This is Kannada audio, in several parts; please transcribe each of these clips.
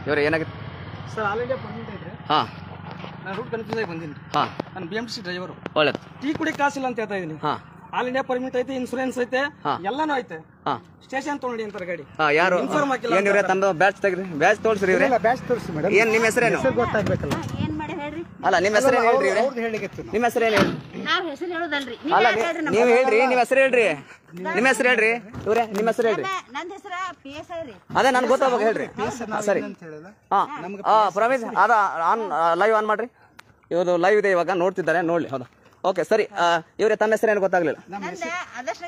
ಇವ್ರೆ ಏನಾಗಿತ್ತು ಸರ್? ಆಲ್ ಇಂಡಿಯಾ ಪರ್ಮಿಟ್ ಐತ್ರಿ. ಹಾಂ, ನಾನು ರೂಟ್ ಕನ್ಫ್ಯೂಸ್ ಆಗಿ ಬಂದೀನಿ. ಹಾಂ, ನಾನು BMTC ಡ್ರೈವರು. ಒಳ್ಳೇದು. ಟೀ ಕುಡಿ ಕಾಸಿಲ್ಲ ಅಂತ ಹೇಳ್ತಾ ಇದೀನಿ. ಹಾಂ, ಆಲ್ ಇಂಡಿಯಾ ಪರ್ಮಿಟ್ ಐತೆ, ಇನ್ಸೂರೆನ್ಸ್ ಐತೆ, ಎಲ್ಲಾನು ಐತೆ. ಹಾಂ, ಸ್ಟೇಷನ್ ತೊಗೊಂಡಿ ಅಂತಾರೆ ಗಾಡಿ. ಹಾಂ. ಯಾರು ಏನು ಇವ್ರೆ? ತಮ್ಮ ಬ್ಯಾಚ್ ತೆಗ್ರಿ, ಬ್ಯಾಚ್ ತೋರಿಸ್ರಿ ಇವ್ರೆ. ಬ್ಯಾಚ್ ತೋರಿಸಿ ಮೇಡಮ್. ಏನು ನಿಮ್ಮ ಹೆಸರೇನು? ಗೊತ್ತಾಗ್ಬೇಕಲ್ಲ. ಅಲ್ಲ, ನಿಮ್ಮ ಹೆಸರೇನು ಹೇಳ್ರಿ ಇವ್ರೆ? ನಿಮ್ಮ ಹೆಸರೇನು ಹೇಳಿ? ಅಲ್ಲ, ನೀವು ಹೇಳ್ರಿ, ನಿಮ್ಮ ಹೆಸರು ಹೇಳ್ರಿ. ನಿಮ್ಮ ಹೆಸರು ಹೇಳ್ರಿ ಇವ್ರೆ, ನಿಮ್ಮ ಹೆಸರು ಹೇಳ್ರಿ. ಅದೇ ನನ್ಗೆ ಗೊತ್ತಾಗ ಹೇಳ್ರಿ. ಸರಿ. ಹಾಂ, ಪ್ರವೀಣ್ ಅದ ಆನ್ ಲೈವ್ ಆನ್ ಮಾಡ್ರಿ. ಇವ್ರು ಲೈವ್ ಇದೆ ಇವಾಗ, ನೋಡ್ತಿದ್ದಾರೆ, ನೋಡ್ಲಿ. ಹೌದಾ? ಓಕೆ, ಸರಿ. ಇವ್ರೆ ತಮ್ಮ ಹೆಸರೇನು ಗೊತ್ತಾಗ್ಲಿಲ್ಲ? ಆದರ್ಶ್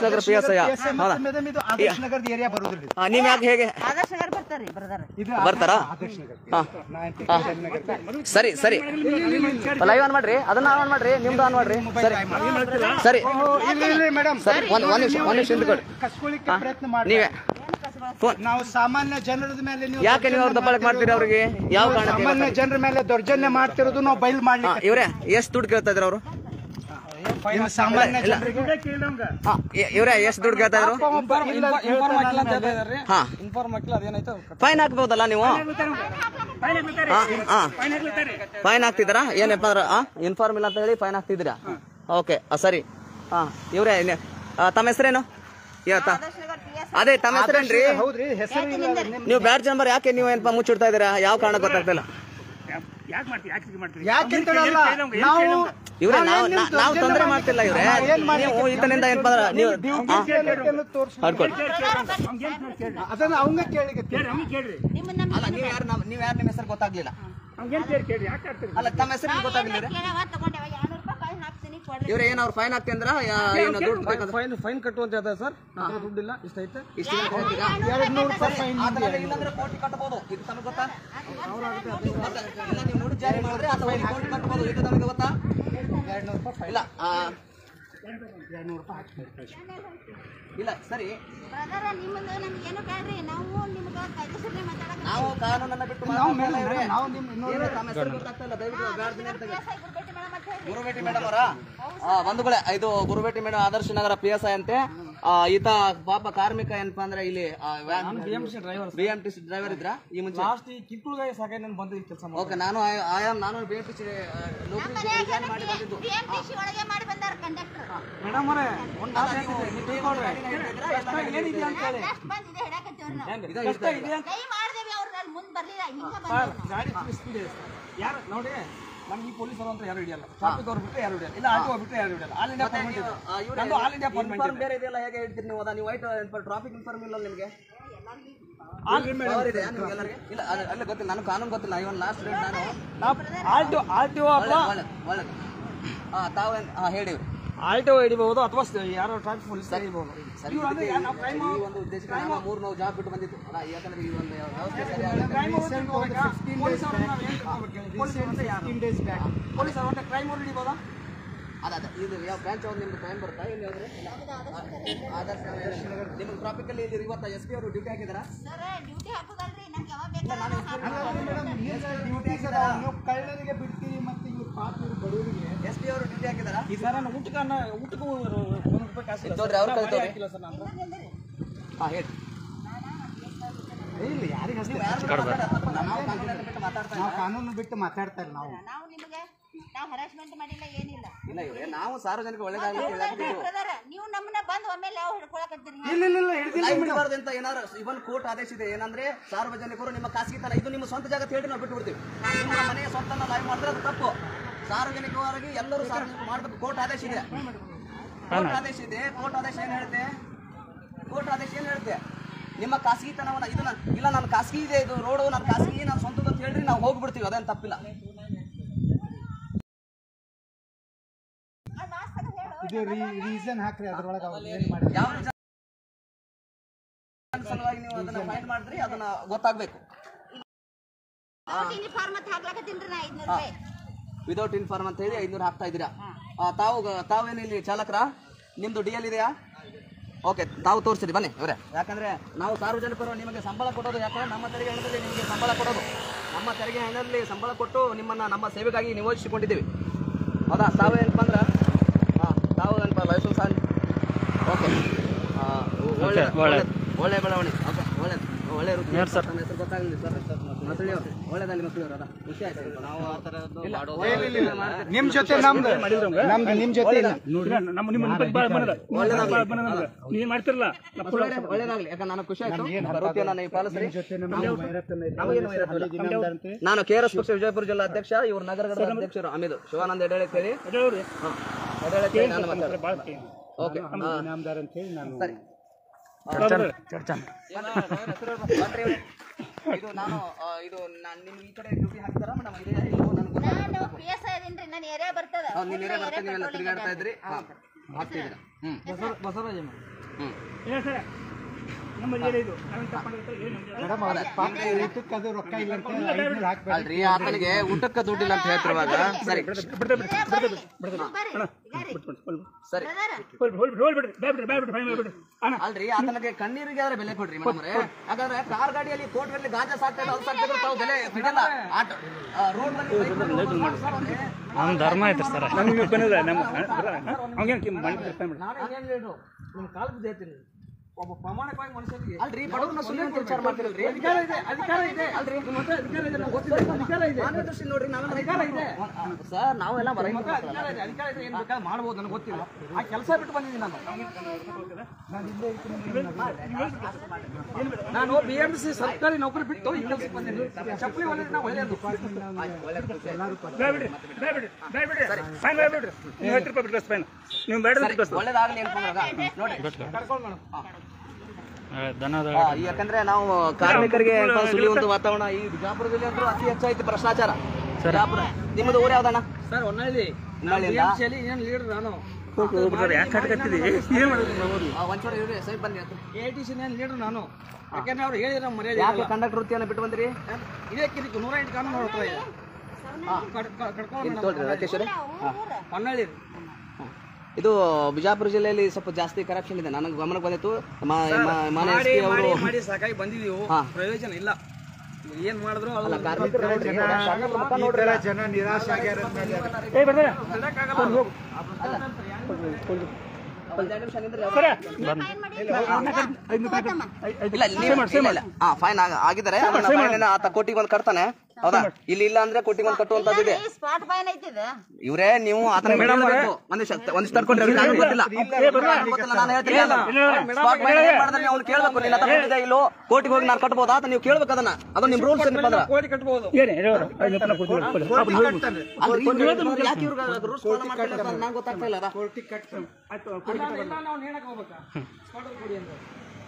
ನಗರ PSI. ನೀವ್ ಯಾಕೆ ಹೇಗೆ ಬರ್ತಾರಾ? ಸರಿ ಸರಿ, ಲೈವ್ ಆನ್ ಮಾಡ್ರಿ, ಅದನ್ನ ಆನ್ ಮಾಡ್ರಿ, ನಿಮ್ದು ಆನ್ ಮಾಡ್ರಿ. ಸರಿ ಸರಿ ಸರಿ, ಒಂದ್ ನಿಮಿಷ ನಿಂತ್ಕೊಡಿ. ನೀವೇ ನಾವು ಸಾಮಾನ್ಯ ಜನರದ ಮೇಲೆ ಯಾಕೆ ನೀವು ಅವ್ರ ದಬ್ಬಾಳಕೆ ಮಾಡ್ತೀರಿ? ಅವ್ರಿಗೆ ಯಾವ ಕಾರಣ? ಸಾಮಾನ್ಯ ಜನರ ಮೇಲೆ ದೌರ್ಜನ್ಯ ಮಾಡ್ತಿರೋದು ನಾವು ಬಯಲು ಮಾಡ್ಲಿಕ್ಕೆ. ಇವ್ರೆ ಎಷ್ಟು ದುಡ್ಡು ಕೇಳ್ತಾ ಇದ್ರು ಅವರು? ಸಾಮಾನ್ಯ ಇವ್ರೆ ಎಷ್ಟು ದುಡ್ಡು ಕೇಳ್ತಾ ಇದ್ರು? ಫೈನ್ ಹಾಕ್ಬಹುದಲ್ಲ ನೀವು? ಫೈನ್ ಹಾಕ್ತಿದ್ದೀರಾ? ಏನಪ್ಪ ಅಂದ್ರೆ ಇನ್ಫಾರ್ಮ್ ಇಲ್ಲ ಅಂತ ಹೇಳಿ ಫೈನ್ ಹಾಕ್ತಿದ್ದೀರಾ? ಓಕೆ, ಸರಿ. ಹಾ, ಇವ್ರೆ ತಮ್ಮ ಹೆಸರೇನು? ಅದೇ ತಮ್ಮ ಹೆಸರೇನ್ರಿ? ನೀವು ಬ್ಯಾಡ್ಜ್ ನಂಬರ್ ಯಾಕೆ ನೀವು ಏನಪ್ಪ ಮುಚ್ಚಿಡ್ತಾ ಇದ್ದೀರಾ? ಯಾವ ಕಾರಣ ಗೊತ್ತಾಗ್ತಿಲ್ಲ ಇವ್ರೆ. ನಾವು ತೊಂದರೆ ಮಾಡ್ತಿಲ್ಲ ಇವ್ರೆ. ನೀವು ಇದರಿಂದ ಏನಪ್ಪ ಅಂದ್ರೆ ನೀವು ನೀವು ಯಾರು ನಿಮ್ಮ ಹೆಸರು ಗೊತ್ತಾಗ್ಲಿಲ್ಲ? ಅಲ್ಲ, ತಮ್ಮ ಹೆಸರು ಗೊತ್ತಾಗ್ಲಿಲ್ಲ ಇವ್ರೆ. ಏನ್ ಅವ್ರು ಫೈನ್ ಹಾಕ್ತಿ ಅಂದ್ರ? ಫೈನ್ ಕಟ್ಟುವಂತ ಹೇಳ್ತಾರೆ ಸರ್. ದುಡ್ಡಿಲ್ಲ, ಇಷ್ಟ ಐತೆ, ಇಷ್ಟ ಇಲ್ಲಾಂದ್ರೆ ಕೋಟಿ ಕಟ್ಟಬಹುದು. ಇದು ತಮಗೆ ಗೊತ್ತಾ? ನೀವು ನೋಡಿ ಜಾರಿ ಮಾಡಿದ್ರೆ ಅಥವಾ ಕೋಟಿ ಕಟ್ಟಬಹುದು. ಇದು ನಮಗೆ ಗೊತ್ತಾ? 200 ರೂಪಾಯಿ ಇಲ್ಲ. 200 ರೂಪಾಯಿ ಇಲ್ಲ. ಸರಿ, ನಾವು ಕಾನೂನನ್ನ ಬಿಟ್ಟು ಗುರುಬೇಟಿ ಮೇಡಮ್ ಅವರ ಬಂಧುಗಳೇ, ಇದು ಗುರುಬೇಟಿ ಮೇಡಮ್ ಆದರ್ಶ ನಗರ PSI ಅಂತೆ. ಈತ ಪಾಪ ಕಾರ್ಮಿಕ ಏನಪ್ಪಾ ಅಂದ್ರೆ ಇಲ್ಲಿ BMTC ಡ್ರೈವರ್ ಇದ್ರ ಈ ಮುಂಚೆ. ಓಕೆ, ನಾನು BMTC ರಿಸೈನ್ ಮಾಡಿ ಬಂದಿದ್ದು. ನೋಡಿ, ನಮ್ಗೆ ಈ ಪೊಲೀಸರು ಅಂತ ಯಾರು ಹಿಡಿಯಲ್ಲ, ಟ್ರಾಫಿಕ್ ಅವ್ರು ಬಿಟ್ಟರೆ ಯಾರು ಹಿಡಿಯಲ್ಲ, ಇಲ್ಲ ಆಟೋ ಬಿಟ್ಟರೆ ಯಾರು ಹಿಡಿಯಲ್ಲ. ಆಲ್ ಇಂಡಿಯಾ ಪರ್ಮಿಟ್ ಬೇರೆ ಇದೆಲ್ಲ ಹೇಗೆ ಹೇಳ್ತೀರಿ ನೀವು? ನೀವು ವೈಟ್ ಟ್ರಾಫಿಕ್ ಇನ್ಫಾರ್ಮ್ ಇಲ್ಲ ನಿಮಗೆ? ಇಲ್ಲ, ಅಲ್ಲೇ ಗೊತ್ತಿಲ್ಲ, ನಾನು ಕಾನೂನು ಗೊತ್ತಿಲ್ಲ. ಇವನ್ ಲಾಸ್ಟ್ ಡೇಟ್ ತಾವು ಹೇಳಿ. ಆಲ್ಟೋ ಹಿಡಿಬಹುದು ಅಥವಾ ಯಾರೋ ಟ್ರಾಫಿಕ್ ಪೊಲೀಸ್ ಹಿಡಿಬಹುದು. ಒಂದು ಉದ್ದೇಶಕ್ಕೆ ನಾವು 3 ಜಾಬ್ ಬಿಟ್ಟು ಬಂದಿದ್ದು. ಯಾಕಂದ್ರೆ ಈ ಒಂದು ಕ್ರೈಮ್ ಹಿಡಿಬಹುದಾ? ಅದ ಇದು ಯಾವ ಬ್ರಾಂಚ್ ಅವ್ರು ನಿಮ್ದು ಕ್ರೈಮ್ ಬರುತ್ತಾ? ಇಲ್ಲಿ ಹೋದ್ರೆ ನಿಮ್ಗೆ ಟ್ರಾಫಿಕಲ್ಲಿ ಇಲ್ಲಿ ಇವತ್ತು SP ಅವರು ಡ್ಯೂಟಿ ಹಾಕಿದಾರಾ? ಕಳ್ಳರಿಗೆ ಬಿಡ್ತೀರಿ ಮತ್ತೆ ಇವ್ರು ಪಾಪ ಬಡವರಿಗೆ SP ಅವರು ಡ್ಯೂಟಿ ಹಾಕಿದಾರಾ? ಈ ಸರ ಊಟಕ್ಕೂ 1 ರೂಪಾಯಿ ಕಾಸು ನೋಡ್ರಿ, ಅವ್ರು ಕಳ್ತವ್ರಿ. ಹೇಳಿ. ಇಲ್ಲ, ಯಾರಿಗೆ ಕಾನೂನು ಬಿಟ್ಟು ಮಾತಾಡ್ತಾ ಇಲ್ಲ ನಾವು. ಹರಾಸ್ಮೆಂಟ್ ಮಾಡಿಲ್ಲ, ಏನಿಲ್ಲ. ಇಲ್ಲ ಇವ್ರೆ, ನಾವು ಸಾರ್ವಜನಿಕ ಒಳ್ಳೆದಾಗಲಿ ನೀವು ನಮ್ಮನ್ನ ಬಂದು ಒಮ್ಮೆಲೆ ಯಾವ ಹಿಡ್ಕೊಳಕತ್ತೀರಿ? ಅಂತ ಏನಾದ್ರು ಇವನ್ ಕೋರ್ಟ್ ಆದೇಶ ಇದೆ. ಏನಂದ್ರೆ ಸಾರ್ವಜನಿಕರು ನಿಮ್ಮ ಖಾಸಗಿತನ, ಇದು ನಿಮ್ಮ ಸ್ವಂತ ಜಾಗ ಹೇಳಿ ನಾವು ಬಿಟ್ಟು ಬಿಡ್ತೀವಿ. ನಿಮ್ಮ ಮನೆಯ ಸ್ವಂತ ಲೈವ್ ಮಾಡಿದ್ರೆ ಅದು ತಪ್ಪು. ಸಾರ್ವಜನಿಕವಾಗಿ ಎಲ್ಲರೂ ಸಾರ್ವಜನಿಕ ಮಾಡಬೇಕು. ಕೋರ್ಟ್ ಆದೇಶ ಇದೆ. ಕೋರ್ಟ್ ಆದೇಶ ಏನ್ ಹೇಳುತ್ತೆ? ಕೋರ್ಟ್ ಆದೇಶ ಏನ್ ಹೇಳುತ್ತೆ? ನಿಮ್ಮ ಖಾಸಗಿತನವನ್ನ ಇದನ್ನ ಇಲ್ಲ, ನನ್ನ ಖಾಸಗಿ ಇದೆ, ಇದು ರೋಡು ನನ್ನ ಖಾಸಗಿ, ನಾನು ಸ್ವಂತದ ಅಂತ ಹೇಳ್ರಿ ನಾವು ಹೋಗ್ಬಿಡ್ತೀವಿ. ಅದೇನು ತಪ್ಪಿಲ್ಲ. ರೀಸನ್ ಹಾಕ್ರಿ, ಅದ್ರೊಳಗೆ ಯಾವ ಸಲುವಾಗಿ ನೀವು ಅದನ್ನ ಫೈಂಡ್ ಮಾಡಿದ್ರಿ ಅದನ್ನ ಗೊತ್ತಾಗ್ಬೇಕು. ವಿದೌಟ್ ಇನ್ಫಾರ್ಮ್ ಅಂತ ಹೇಳಿ 500 ಹಾಕ್ತಾ ಇದ್ದೀರಾ. ತಾವೇನು ಇಲ್ಲಿ ಚಾಲಕರ? ನಿಮ್ದು DL ಇದೆಯಾ? ಓಕೆ, ತಾವು ತೋರಿಸಿರಿ ಬನ್ನಿ ಇವರೇ. ಯಾಕಂದ್ರೆ ನಾವು ಸಾರ್ವಜನಿಕರು ನಿಮಗೆ ಸಂಬಳ ಕೊಡೋದು. ಯಾಕಂದ್ರೆ ನಮ್ಮ ತೆರಿಗೆ ಹಣದಲ್ಲಿ ನಿಮಗೆ ಸಂಬಳ ಕೊಡೋದು. ನಮ್ಮ ತೆರಿಗೆ ಹಣದಲ್ಲಿ ಸಂಬಳ ಕೊಟ್ಟು ನಿಮ್ಮನ್ನ ನಮ್ಮ ಸೇವೆಗಾಗಿ ನಿಯೋಜಿಸಿಕೊಂಡಿದ್ದೀವಿ. ಹೌದಾ? ತಾವೇನಪ್ಪ ಅಂದ್ರೆ ತಾವು ಏನಪ್ಪ ಲೈಸೆನ್ಸ್ ಓಕೆ, ಒಳ್ಳೆ ಬೆಳವಣಿಗೆ. ಓಕೆ, ಒಳ್ಳೆದು. ಒಳ್ಳೆ ವೃತ್ತಿ ನನ್ನ ಹೆಸರು ಗೊತ್ತಾಗಲಿಲ್ಲ ಸರ್ ಮಸಳಿಯವರು ಒಳ್ಳೆದಾಗಲಿ ಮಸಳಿಯವರು ಅದ ಖುಷಿ ಆಯ್ತು ನಾವು ಆ ಥರ ನಿಮ್ ಜೊತೆ ನಮ್ದು ನಿಮ್ ಜೊತೆ ಇಲ್ಲ ಒಳ್ಳೇದಾಗ್ಲಿ ಯಾಕಂದ್ರೆ ನನಗೆ ಖುಷಿ ಆಯ್ತು ವೃತ್ತಿಯನ್ನು ನೀವು ಪಾಲಿಸ್ರಿ ನಾನು KRS ಪಕ್ಷ ವಿಜಯಪುರ ಜಿಲ್ಲಾ ಅಧ್ಯಕ್ಷ ಇವ್ರ ನಗರ ಘಟಕದ ಅಧ್ಯಕ್ಷರು ಅಮಿದು ಶಿವಾನಂದ ಎಡಳೆ ಹೇಳಿ ನಾನು ಮಾತಾಡ್ತೀನಿ ಓಕೆ ಸರಿ ಇದು ನಾನು ನಿಮ್ಗೆ ಈ ಕಡೆ ಡ್ಯೂಟಿ ಹಾಕ್ತಾರ ಮೇಡಮ್ ಇದೆ ನಾನು PSI ಅದೀನ್ರಿ, ನನ್ನ ಏರಿಯಾ ಬರ್ತದ. ನೀವ್ ಏರಿಯಾ ಬರ್ತೀನಿ ನೀವೆಲ್ಲ ತಿರುಗಾಡ್ತಾ ಇದ್ರಿ ಹಾಕ್ತಿದ್ದೀರಾ ಬಸವರಾಜ ರೊಕ್ಕ ಇಲ್ಲ ಅಲ್ರಿ ಆತನಿಗೆ ಊಟಕ್ಕೆ ದುಡ್ಡಿಲ್ಲ ಅಂತ ಹೇಳ್ತಿರುವಾಗ ಸರಿ ಸರಿ ಅಲ್ರಿ ಆತನಿಗೆ ಕಣ್ಣೀರಿಗೆ ಆದ್ರೆ ಬೆಲೆ ಕೊಡ್ರಿ ಮೇಡಮ್ ಯಾಕಂದ್ರೆ ಕಾರ್ ಗಾಡಿಯಲ್ಲಿ ಕೋರ್ಟ್ಗಳಲ್ಲಿ ಗಾಂಜಾ ಸಾಕ್ತಾ ಇದ್ರು, ಅದು ಸಾಕ್ತಿದ್ರು ತಾವು ಬೆಲೆ ಬಿಡಲ್ಲ ರೋಡ್ ನಮ್ಮ ಧರ್ಮ ಐತೆ ಸರ್ ನಮ್ಗೆ ಬಂದಿಲ್ಲ ನಮ್ಮ ನಿಮ್ಮ ಕಾಲ ಬಿದ್ದು ಹೇಳ್ತೀನಿ ಒಬ್ಬ ಪ್ರಾಮಾಣಿಕವಾಗಿ ಮನುಷ್ಯನಿಗೆ ಅಲ್ರಿ ಬಡವ್ರನ್ನ ಸುಳ್ಳು ಅಂತ ವಿಚಾರ ಮಾಡ್ತಿರಲ್ರಿ ಅಧಿಕಾರ ಇದೆ ಅಲ್ರಿ ನಿಮ್ಮ ಹತ್ರ ಅಧಿಕಾರ ಇದೆ ನಂಗೆ ಗೊತ್ತಿದೆ ಅಧಿಕಾರ ಇದೆ ಮಾರ್ಗದರ್ಶಿ ನೋಡ್ರಿ ನಾವೆಲ್ಲ ಅಧಿಕಾರ ಇದೆ ಸರ್ ನಾವೆಲ್ಲ ಬರ ಅಧಿಕಾರ ಇದೆ ಏನು ಬೇಕಾದ್ರೆ ಮಾಡ್ಬೋದು ನನಗೆ ಗೊತ್ತಿಲ್ಲ ಆ ಕೆಲಸ ಬಿಟ್ಟು ಬಂದಿದ್ದೀನಿ ನಾನು BMC ಸರ್ಕಾರಿ ನೌಕರಿ ಬಿಟ್ಟು ಈ ಕೆಲಸಕ್ಕೆ ಬಂದಿದ್ದೀನಿ ಚಪ್ಪಲಿ ಹೊಲಿದ್ರೆ ನಾವು ಒಳ್ಳೆಯದು ಒಳ್ಳೇದಾಗಲಿ ಅನ್ಕೊಂಡಾಗ ನೋಡಿ ಯಾಕಂದ್ರೆ ನಾವು ಕಾರ್ಮಿಕರಿಗೆ ಸುಲಿಯುವಂತ ವಾತಾವರಣ ಈ ಬಿಜಾಪುರದಲ್ಲಿ ಅಂತೂ ಅತಿ ಹೆಚ್ಚಾಯ್ತು ಭ್ರಷ್ಟಾಚಾರ. ಬಿಜಾಪುರ ನಿಮ್ಮದು ಊರು ಯಾವ್ದಣ್ಣ? ಸರ್ ಹೊನ್ನಾಳಿ ಏನು ಲೀಡರ್ ನಾನು ಒಂಚೂರು ಇವ್ರಿ ಸೈಡ್ ಬನ್ನಿ ATC ಲೀಡರ್ ನಾನು. ಯಾಕಂದ್ರೆ ಅವ್ರು ಹೇಳಿದ್ರೆ ಮರ್ಯಾದೆ ಕಂಡಕ್ಟರ್ ವೃತ್ತಿಯನ್ನು ಬಿಟ್ಟು ಬಂದ್ರಿ ಇದೇ ಕಿರಿಕು 108 ಕಾನೂನು ನೋಡ್ತಾ ಇದೆ ರಾಕೇಶ್ ಅವರೇ ಹೊನ್ನಾಳಿ. ಇದು ಬಿಜಾಪುರ ಜಿಲ್ಲೆಯಲ್ಲಿ ಸ್ವಲ್ಪ ಜಾಸ್ತಿ ಕರಪ್ಷನ್ ಇದೆ, ನನಗೆ ಗಮನಕ್ಕೆ ಬಂದಿತ್ತು. ಅವರು ಮಾಡಿ ಸಾಕಾಗಿ ಬಂದಿದೀವಿ, ಪ್ರಯೋಜನ ಇಲ್ಲ. ಏನ್ ಮಾಡಿದ್ರು ಜನ ನಿರಾಶೆ ಆಗ್ಯಾರ. ಫೈನ್ ಆಗಿದ್ದಾರೆ. ಆತ ಕೋಟಿಗೆ ಒಂದು ಕಟ್ತಾನೆ, ಹೌದಾ? ಇಲ್ಲಿ ಇಲ್ಲ ಅಂದ್ರೆ ಕೋಟಿಗೆ ಒಂದು ಕಟ್ಟುವಂತದ್ದು. ಇವ್ರೇ ನೀವು ಆತನ ಒಂದಿಷ್ಟು ತಡ್ಕೊಂಡ್ರೆ ಗೊತ್ತಿಲ್ಲ, ನಾನು ಹೇಳ್ತೀನಿ ಅವ್ನು ಕೇಳ್ಬೇಕು. ನಿನ್ನ ಹತ್ರ ಇದೆ ಇಲ್ಲೋ, ಕೋಟಿಗೆ ಹೋಗಿ ನಾನು ಕಟ್ಬೋದು ಆತ ನೀವು ಕೇಳ್ಬೇಕು ಅದನ್ನ. ಅದು ನಿಮ್ ರೂಲ್ಸ್ ಕೋಟಿ ಕಟ್ಬೋದು. ಯಾಕೆ ಇವ್ರಿಗೆ ರೂಲ್ಸ್ ಫಾಲೋ ಮಾಡ್ತಾರೆ ನಂಗೆ ಗೊತ್ತಾಗ್ತಾ ಇಲ್ಲ.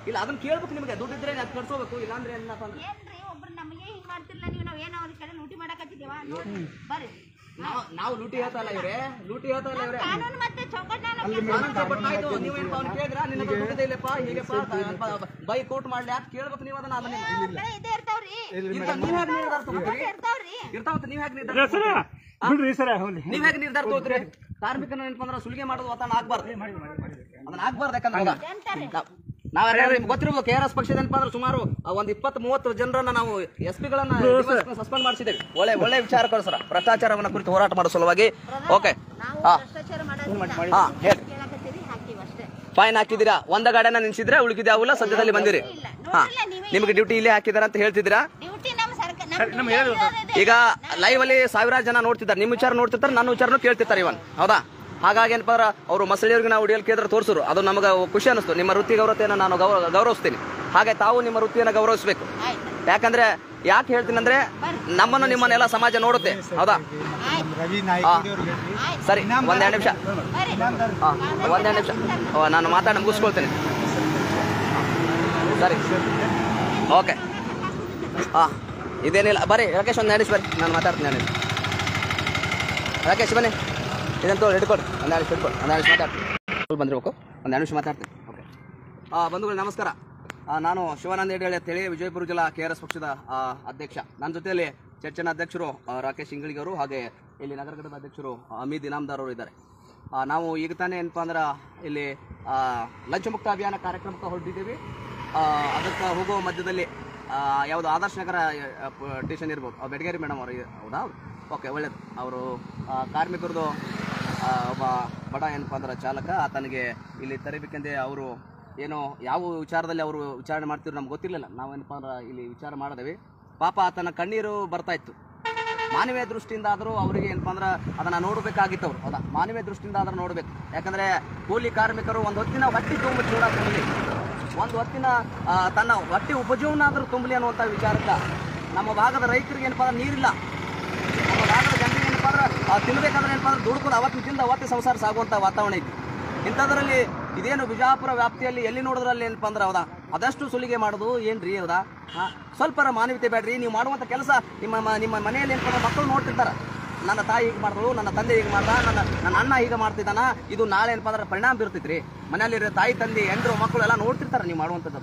ಇಲ್ಲ ಅದನ್ನ ಕೇಳ್ಬೇಕು, ನಿಮಗೆ ದುಡ್ಡಿದ್ರೆ ಅದು ಕಟ್ಸೋಬೇಕು, ಇಲ್ಲಾಂದ್ರೆ ಏನಪ್ಪ ಅಂದ್ರೆ ಒಬ್ರು ನಮಗೆ ಹಿಂಗ್ ಮಾಡ್ತಿರ್ಲ ನೀವು, ನಾವೇನೋ ಅವ್ರ ಕಡೆ ಲೂಟಿ ಮಾಡಕತ್ತಿದ್ದೀವ ಬರ್ರಿ. ನಾವು ಲೂಟಿ ಹೇಳ್ತಾ ಇಲ್ಲ ಇವ್ರೆ, ಲೂಟಿ ಹೇಳ್ತಾ ಇಲ್ಲ ಇವ್ರೆ. ಕಾನೂನು ಮತ್ತೆ ಚೌಕಟ್ನಾಗ ನೀವೇನಪ್ಪ ಅವ್ನು ಕೇಳಿದ್ರ ನಿನ್ನ ದುಡ್ಡಿದೆ ಇಲ್ಲಪ್ಪ ಹೀಗಪ್ಪ ಬೈ ಕೋರ್ಟ್ ಮಾಡ್ಲಿ ಅಂತ ಕೇಳ್ಬೇಕು ನೀವು ಅದನ್ನ. ಇದೇ ಇರ್ತಾವ್ರಿ, ನೀವ್ ಹೇಗೆ ನಿರ್ಧಾರ ತಗೋತೀರಿ? ಇರ್ತಾವ್ರಿ. ಇರ್ತಾವತ್ತ ನೀವ್ ಹೇಗೆ ನಿರ್ಧಾರ ನೀವ್ ಹೇಗೆ ನಿರ್ಧಾರ ತಗೋತೀರಿ? ಕಾರ್ಮಿಕನ ಏನಪ್ಪಂದ್ರೆ ಸುಲಿಗೆ ಮಾಡೋದು ವಾತಾವರಣ ಆಗ್ಬಾರ್ದು, ಅದನ್ನ ಆಗ್ಬಾರ್ದು. ಯಾಕಂದ್ರೆ ನಾವೆಲ್ಲ ನಿಮ್ಗೆ ಗೊತ್ತಿರ್ಬೋದು KRS ಪಕ್ಷದ ಏನಪ್ಪಾ ಅಂದ್ರೆ ಸುಮಾರು ಒಂದ್ 20-30 ಜನರನ್ನ ನಾವು SP ಗಳನ್ನ ಸಸ್ಪೆಂಡ್ ಮಾಡಿಸಿದ್ದೇವೆ. ಒಳ್ಳೆ ವಿಚಾರಕ್ಕೋಸ್ಕರ ಭ್ರಷ್ಟಾಚಾರವನ್ನ ಕುರಿತು ಹೋರಾಟ ಮಾಡೋ ಸಲುವಾಗಿ. ಓಕೆ ಫೈನ್ ಹಾಕಿದ್ದೀರಾ, ಒಂದ ಗಾಡಿನ ನಿಲ್ಸಿದ್ರೆ ಉಳಿಕಿದೆ ಅವೆಲ್ಲ ಸದ್ಯದಲ್ಲಿ ಬಂದಿರಿ. ನಿಮ್ಗೆ ಡ್ಯೂಟಿ ಇಲ್ಲೇ ಹಾಕಿದಾರ ಅಂತ ಹೇಳ್ತಿದ್ದೀರಾ. ಈಗ ಲೈವ್ ಅಲ್ಲಿ ಸಾವಿರಾರು ಜನ ನೋಡ್ತಿದ್ದಾರೆ, ನಿಮ್ಮ ವಿಚಾರ ನೋಡ್ತಿರ್ತಾರೆ, ನನ್ನ ವಿಚಾರನೂ ಕೇಳ್ತಿರ್ತಾರೆ ಇವನ್, ಹೌದಾ? ಹಾಗಾಗಿ ಏನಪ್ಪ ಅಂದ್ರೆ ಅವರು ಮಸಳಿಯವ್ರಿಗೆ ನಾವು ಉಡಿಯಲ್ ಕೇಳಿದ್ರೆ ತೋರಿಸಿರು, ಅದು ನಮಗೆ ಖುಷಿ ಅನಿಸ್ತು. ನಿಮ್ಮ ವೃತ್ತಿ ಗೌರವತೆಯನ್ನು ನಾನು ಗೌರವಿಸ್ತೀನಿ, ಹಾಗೆ ತಾವು ನಿಮ್ಮ ವೃತ್ತಿಯನ್ನು ಗೌರವಿಸಬೇಕು. ಯಾಕಂದ್ರೆ ಯಾಕೆ ಹೇಳ್ತೀನಿ ಅಂದ್ರೆ ನಮ್ಮನ್ನು ನಿಮ್ಮನ್ನೆಲ್ಲ ಸಮಾಜ ನೋಡುತ್ತೆ, ಹೌದಾ? ಸರಿ, ಒಂದೆರಡು ನಿಮಿಷ ನಾನು ಮಾತಾಡಿ ಮುಗಿಸ್ಕೊಳ್ತೇನೆ. ಸರಿ, ಓಕೆ. ಇದೇನಿಲ್ಲ, ಬರ್ರಿ ರಾಕೇಶ್, ಒಂದು ನಿಮಿಷ ಬರ್ರಿ, ನಾನು ಮಾತಾಡ್ತೀನಿ. ರಾಕೇಶ್ ಬನ್ನಿ, ಇದಂತೂ ಹಿಡ್ಕೊಡ್ರಿ, ಒಂದು ನಿಮಿಷ ಹಿಡ್ಕೊಡಿ, ಒಂದು ನಿಮಿಷ ಮಾತಾಡ್ತೀನಿ. ಬಂದಿರ್ಬೇಕು, ಒಂದು ನಿಮಿಷ ಮಾತಾಡ್ತೀನಿ. ಓಕೆ ಬಂಧುಗಳು ನಮಸ್ಕಾರ. ನಾನು ಶಿವಾನಂದ ಎಡೇಳೆ ಅಂತೇಳಿ ವಿಜಯಪುರ ಜಿಲ್ಲಾ KRS ಪಕ್ಷದ ಅಧ್ಯಕ್ಷ. ನನ್ನ ಜೊತೆಯಲ್ಲಿ ಚರ್ಚೆನ ಅಧ್ಯಕ್ಷರು ರಾಕೇಶ್ ಇಂಗಳಿಗ ಅವರು, ಹಾಗೆ ಇಲ್ಲಿ ನಗರ ಘಟಕದ ಅಧ್ಯಕ್ಷರು ಅಮೀದ್ ಇನಾಮ್ದಾರ್ ಅವರು ಇದ್ದಾರೆ. ನಾವು ಈಗ ತಾನೇ ಏನಪ್ಪ ಅಂದ್ರೆ ಇಲ್ಲಿ ಲಂಚ ಮುಕ್ತ ಅಭಿಯಾನ ಕಾರ್ಯಕ್ರಮಕ್ಕೆ ಹೊರಟಿದ್ದೀವಿ. ಅದಕ್ಕೆ ಹೋಗೋ ಮಧ್ಯದಲ್ಲಿ ಯಾವುದು ಆದರ್ಶ ನಗರ ಸ್ಟೇಷನ್ ಇರ್ಬೋದು, ಬೆಡಗೇರಿ ಮೇಡಮ್ ಅವರು, ಹೌದಾ? ಓಕೆ, ಒಳ್ಳೇದು. ಅವರು ಕಾರ್ಮಿಕರದು ಒಬ್ಬ ಬಡ ಏನಪ್ಪ ಅಂದ್ರೆ ಚಾಲಕ, ಆತನಿಗೆ ಇಲ್ಲಿ ತರಬೇಕೆಂದೇ ಅವರು ಏನೋ ಯಾವ ವಿಚಾರದಲ್ಲಿ ಅವರು ವಿಚಾರಣೆ ಮಾಡ್ತಿದ್ರು ನಮ್ಗೆ ಗೊತ್ತಿರಲಿಲ್ಲ. ನಾವೇನಪ್ಪ ಅಂದ್ರೆ ಇಲ್ಲಿ ವಿಚಾರ ಮಾಡಿದೆವು. ಪಾಪ ಆತನ ಕಣ್ಣೀರು ಬರ್ತಾ ಇತ್ತು. ಮಾನವೀಯ ದೃಷ್ಟಿಯಿಂದ ಆದರೂ ಅವರಿಗೆ ಏನಪ್ಪ ಅಂದ್ರೆ ಅದನ್ನು ನೋಡಬೇಕಾಗಿತ್ತು ಅವರು. ಹೌದಾ, ಮಾನವೀಯ ದೃಷ್ಟಿಯಿಂದ ಆದರೂ ನೋಡಬೇಕು. ಯಾಕಂದರೆ ಕೂಲಿ ಕಾರ್ಮಿಕರು ಒಂದು ಹೊತ್ತಿನ ಹೊಟ್ಟೆ ತುಂಬ ಜೀವನ ತುಂಬಲಿ, ಒಂದು ಹೊತ್ತಿನ ತನ್ನ ಹೊಟ್ಟೆ ಉಪಜೀವನ ಆದರೂ ತುಂಬಲಿ ಅನ್ನುವಂಥ ವಿಚಾರಕ್ಕೆ ನಮ್ಮ ಭಾಗದ ರೈತರಿಗೆ ಏನಪ್ಪ ಅಂದ್ರೆ ನೀರಿಲ್ಲ. ನಮ್ಮ ಭಾಗದ ಜನರಿಗೆ ಏನಪ್ಪ ಅಂದ್ರೆ ತಿನ್ನಬೇಕಾದ್ರೆ ಏನಪ್ಪ ಅಂದ್ರೆ ದುಡ್ಕೊಂಡು ಅವತ್ತಿನ ಅವತ್ತೇ ಸಂಸಾರ ಸಾಗುವಂಥ ವಾತಾವರಣ ಐತಿ. ಇಂಥದ್ರಲ್ಲಿ ಇದೇನು ಬಿಜಾಪುರ ವ್ಯಾಪ್ತಿಯಲ್ಲಿ ಎಲ್ಲಿ ನೋಡಿದ್ರಲ್ಲಿ ಏನಪ್ಪ ಅಂದ್ರೆ ಹೌದಾ ಅದಷ್ಟು ಸುಲಿಗೆ ಮಾಡೋದು ಏನ್ರಿ? ಹೌದಾ, ಸ್ವಲ್ಪರ ಮಾನವೀಯತೆ ಬೇಡ್ರಿ. ನೀವು ಮಾಡುವಂಥ ಕೆಲಸ ನಿಮ್ಮ ಮನೆಯಲ್ಲಿ ಏನಪ್ಪ ಮಕ್ಕಳು ನೋಡ್ತಿರ್ತಾರೆ, ನನ್ನ ತಾಯಿ ಹೀಗೆ ಮಾಡಿದ್ರು, ನನ್ನ ತಂದೆ ಹೀಗೆ ಮಾಡ್ದ, ನನ್ನ ಅಣ್ಣ ಹೀಗೆ ಮಾಡ್ತಿದ್ದಾನ, ಇದು ನಾಳೆ ಏನಪ್ಪ ಅಂದ್ರೆ ಪರಿಣಾಮ ಬೀರ್ತೈತ್ರಿ. ಮನೆಯಲ್ಲಿರೋ ತಾಯಿ ತಂದೆ ಹೆಂಡ್ರು ಮಕ್ಕಳು ಎಲ್ಲ ನೋಡ್ತಿರ್ತಾರೆ ನೀವು ಮಾಡುವಂಥದ್ದು.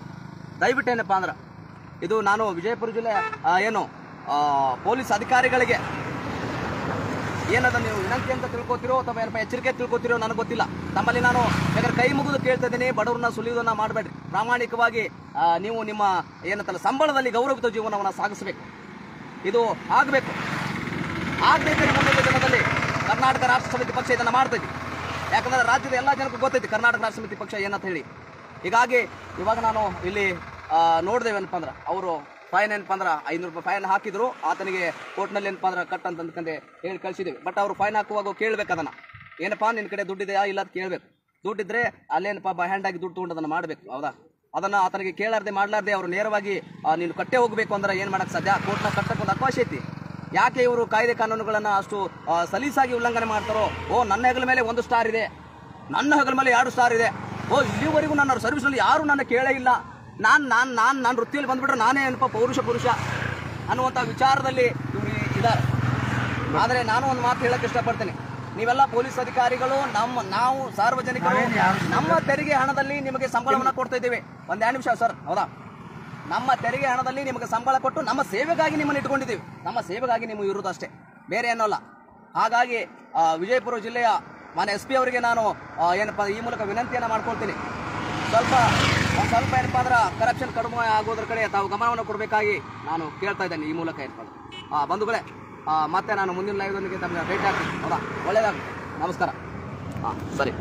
ದಯವಿಟ್ಟು ಏನಪ್ಪ ಅಂದ್ರೆ ಇದು ನಾನು ವಿಜಯಪುರ ಜಿಲ್ಲೆ ಏನು ಪೊಲೀಸ್ ಅಧಿಕಾರಿಗಳಿಗೆ ಏನದ ನೀವು ವಿನಂತಿ ಅಂತ ತಿಳ್ಕೊತಿರೋ ಅಥವಾ ಏನಪ್ಪ ಎಚ್ಚರಿಕೆ ತಿಳ್ಕೊತಿರೋ ನನಗೆ ಗೊತ್ತಿಲ್ಲ. ತಮ್ಮಲ್ಲಿ ನಾನು ಯಾಕಂದ್ರೆ ಕೈ ಮುಗಿದು ಕೇಳ್ತಾ ಇದ್ದೀನಿ, ಬಡವ್ರನ್ನ ಸುಲಿಯೋದನ್ನ ಮಾಡಬೇಡ್ರಿ. ಪ್ರಾಮಾಣಿಕವಾಗಿ ನೀವು ನಿಮ್ಮ ಏನಂತಲ್ಲ ಸಂಬಳದಲ್ಲಿ ಗೌರವಿತ ಜೀವನವನ್ನು ಸಾಗಿಸಬೇಕು. ಇದು ಆಗಬೇಕು. ಆಗಬೇಕು ಮುಂದಿನ ದಿನದಲ್ಲಿ ಕರ್ನಾಟಕ ರಾಷ್ಟ್ರ ಸಮಿತಿ ಪಕ್ಷ ಇದನ್ನು ಮಾಡ್ತೈತಿ. ಯಾಕಂದ್ರೆ ರಾಜ್ಯದ ಎಲ್ಲ ಜನಕ್ಕೂ ಗೊತ್ತೈತಿ ಕರ್ನಾಟಕ ರಾಷ್ಟ್ರ ಸಮಿತಿ ಪಕ್ಷ ಏನಂತ ಹೇಳಿ. ಹೀಗಾಗಿ ಇವಾಗ ನಾನು ಇಲ್ಲಿ ನೋಡಿದೇವೇನಪ್ಪ ಅಂದ್ರೆ ಅವರು ಫೈನ್ ಏನಪ್ಪ ಅಂದ್ರೆ 500 ರೂಪಾಯಿ ಫೈನ್ ಹಾಕಿದ್ರು. ಆತನಿಗೆ ಕೋರ್ಟ್ನಲ್ಲಿ ಏನಪ್ಪ ಅಂದ್ರೆ ಕಟ್ ಅಂತಂದ್ಕಂಡೆ ಹೇಳಿ ಕಳಿಸಿದ್ದೀವಿ. ಬಟ್ ಅವರು ಫೈನ್ ಹಾಕುವಾಗ ಕೇಳಬೇಕು, ಅದನ್ನು ಏನಪ್ಪ ನಿನ್ನ ಕಡೆ ದುಡ್ಡಿದೆಯಾ ಇಲ್ಲ ಅಂತ ಕೇಳಬೇಕು. ದುಡ್ಡಿದ್ರೆ ಅಲ್ಲೇನಪ್ಪ ಬೈ ಹ್ಯಾಂಡ್ ಆಗಿ ದುಡ್ಡು ತೊಗೊಂಡು ಅದನ್ನು ಮಾಡಬೇಕು. ಹೌದಾ, ಅದನ್ನು ಆತನಿಗೆ ಕೇಳಾರ್ದೆ ಮಾಡಲಾರ್ದೆ ಅವರು ನೇರವಾಗಿ ನೀನು ಕಟ್ಟೆ ಹೋಗಬೇಕು ಅಂದ್ರೆ ಏನು ಮಾಡೋಕ್ಕೆ ಸಾಧ್ಯ? ಕೋರ್ಟ್ನ ಕಟ್ಟಕ್ಕೆ ಒಂದು ಅವಕಾಶ ಐತಿ. ಯಾಕೆ ಇವರು ಕಾಯ್ದೆ ಕಾನೂನುಗಳನ್ನು ಅಷ್ಟು ಸಲೀಸಾಗಿ ಉಲ್ಲಂಘನೆ ಮಾಡ್ತಾರೋ? ನನ್ನ ಹೆಗಲ ಮೇಲೆ 1 ಸ್ಟಾರ್ ಇದೆ, ನನ್ನ ಹೆಗಲ ಮೇಲೆ 2 ಸ್ಟಾರ್ ಇದೆ. ಇಲ್ಲಿವರೆಗೂ ನನ್ನ ಸರ್ವಿಸ್ನಲ್ಲಿ ಯಾರೂ ನನ್ನ ಕೇಳೇ ಇಲ್ಲ, ನಾನು ವೃತ್ತಿಯಲ್ಲಿ ಬಂದುಬಿಟ್ರೆ ನಾನೇ ಏನಪ್ಪ ಪೌರುಷ ಅನ್ನುವಂಥ ವಿಚಾರದಲ್ಲಿ ಇವರು ಇದ್ದಾರೆ. ಆದರೆ ನಾನು ಒಂದು ಮಾತು ಹೇಳಕ್ಕೆ ಇಷ್ಟಪಡ್ತೇನೆ. ನೀವೆಲ್ಲ ಪೊಲೀಸ್ ಅಧಿಕಾರಿಗಳು, ನಾವು ಸಾರ್ವಜನಿಕರು ನಮ್ಮ ತೆರಿಗೆ ಹಣದಲ್ಲಿ ನಿಮಗೆ ಸಂಬಳವನ್ನು ಕೊಡ್ತಾ ಇದ್ದೇವೆ. 2 ನಿಮಿಷ ಸರ್. ಹೌದಾ, ನಮ್ಮ ತೆರಿಗೆ ಹಣದಲ್ಲಿ ನಿಮಗೆ ಸಂಬಳ ಕೊಟ್ಟು ನಮ್ಮ ಸೇವೆಗಾಗಿ ನಿಮ್ಮನ್ನು ಇಟ್ಕೊಂಡಿದ್ದೀವಿ. ನಮ್ಮ ಸೇವೆಗಾಗಿ ನೀವು ಇರುವುದು ಅಷ್ಟೇ, ಬೇರೆ ಏನಲ್ಲ. ಹಾಗಾಗಿ ವಿಜಯಪುರ ಜಿಲ್ಲೆಯ ಮಾನ್ಯ SP ಅವರಿಗೆ ನಾನು ಏನಪ್ಪ ಈ ಮೂಲಕ ವಿನಂತಿಯನ್ನು ಮಾಡ್ಕೊಳ್ತೀನಿ. ಸ್ವಲ್ಪ ಏನಪ್ಪ ಅಂದ್ರೆ ಕರಪ್ಷನ್ ಕಡಿಮೆ ಆಗೋದ್ರ ಕಡೆ ತಾವು ಗಮನವನ್ನು ಕೊಡಬೇಕಾಗಿ ನಾನು ಕೇಳ್ತಾ ಇದ್ದೇನೆ ಈ ಮೂಲಕ. ಏನಪ್ಪ ಬಂಧುಗಳೇ, ಮತ್ತೆ ನಾನು ಮುಂದಿನ ಲೈವ್ದೊಂದಿಗೆ ತಮಗೆ ಭೇಟಿ ಆಗ್ತೀನಿ. ಹೌದಾ, ಒಳ್ಳೆಯದಾಗಲಿ. ನಮಸ್ಕಾರ. ಸರಿ.